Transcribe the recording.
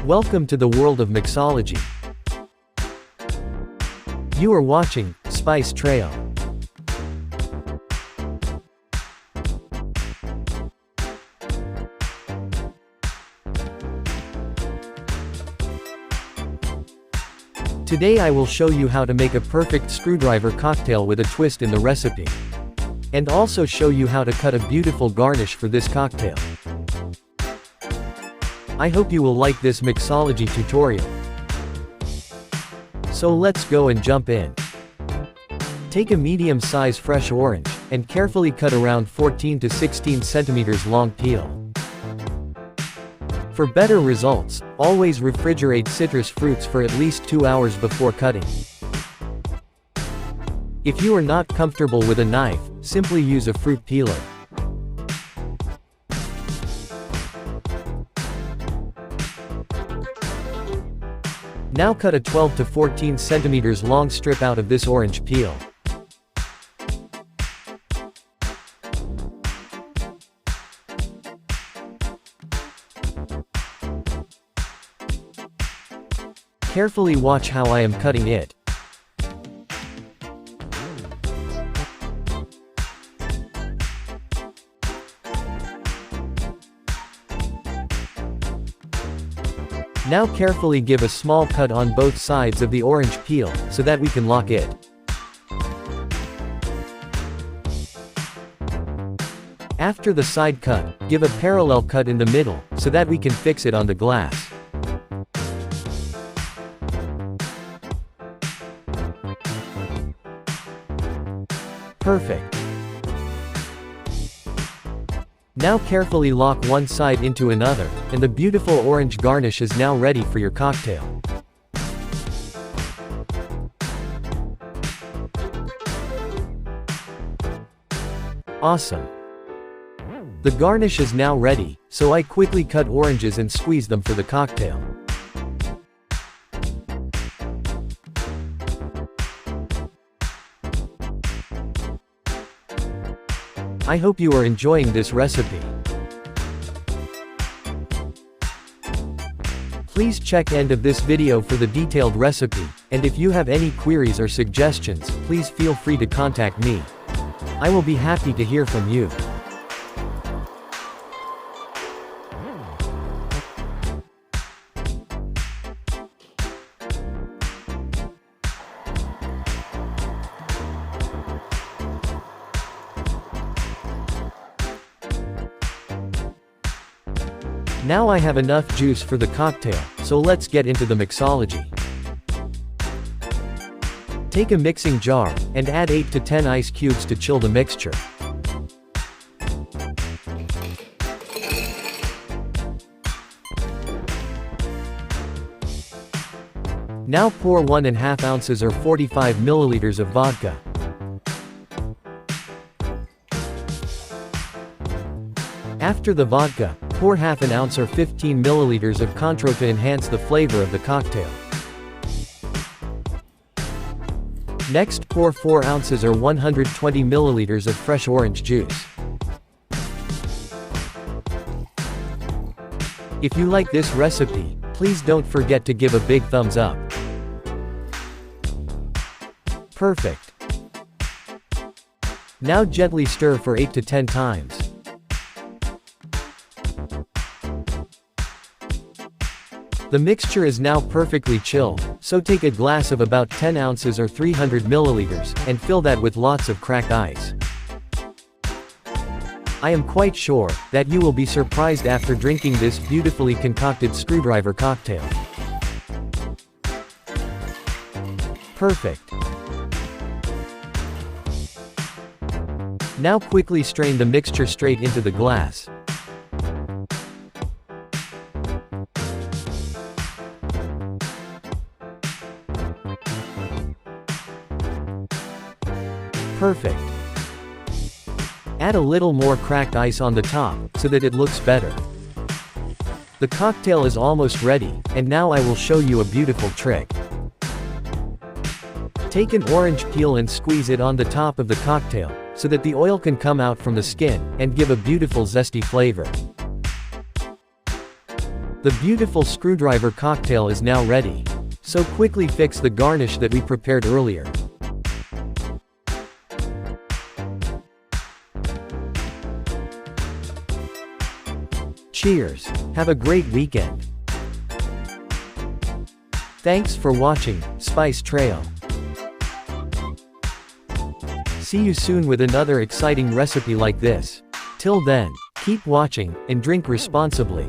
Welcome to the world of mixology. You are watching Spice Trail. Today I will show you how to make a perfect screwdriver cocktail with a twist in the recipe. And also show you how to cut a beautiful garnish for this cocktail. I hope you will like this mixology tutorial. So let's go and jump in. Take a medium-size fresh orange, and carefully cut around 14 to 16 centimeters long peel. For better results, always refrigerate citrus fruits for at least 2 hours before cutting. If you are not comfortable with a knife, simply use a fruit peeler. Now cut a 12 to 14 centimeters long strip out of this orange peel. Carefully watch how I am cutting it. Now carefully give a small cut on both sides of the orange peel, so that we can lock it. After the side cut, give a parallel cut in the middle, so that we can fix it on the glass. Perfect. Now carefully lock one side into another, and the beautiful orange garnish is now ready for your cocktail. Awesome. The garnish is now ready, so I quickly cut oranges and squeeze them for the cocktail. I hope you are enjoying this recipe. Please check end of this video for the detailed recipe, and if you have any queries or suggestions, please feel free to contact me. I will be happy to hear from you. Now I have enough juice for the cocktail, so let's get into the mixology. Take a mixing jar, and add 8 to 10 ice cubes to chill the mixture. Now pour 1½ ounces or 45 milliliters of vodka. After the vodka, pour ½ ounce or 15 milliliters of Cointreau to enhance the flavor of the cocktail. Next pour 4 ounces or 120 milliliters of fresh orange juice. If you like this recipe, please don't forget to give a big thumbs up. Perfect. Now gently stir for 8 to 10 times. The mixture is now perfectly chilled, so take a glass of about 10 ounces or 300 milliliters, and fill that with lots of cracked ice. I am quite sure that you will be surprised after drinking this beautifully concocted screwdriver cocktail. Perfect. Now quickly strain the mixture straight into the glass. Perfect. Add a little more cracked ice on the top, so that it looks better. The cocktail is almost ready, and now I will show you a beautiful trick. Take an orange peel and squeeze it on the top of the cocktail, so that the oil can come out from the skin, and give a beautiful zesty flavor. The beautiful screwdriver cocktail is now ready. So quickly fix the garnish that we prepared earlier. Cheers! Have a great weekend! Thanks for watching, Spice Trail. See you soon with another exciting recipe like this. Till then, keep watching, and drink responsibly.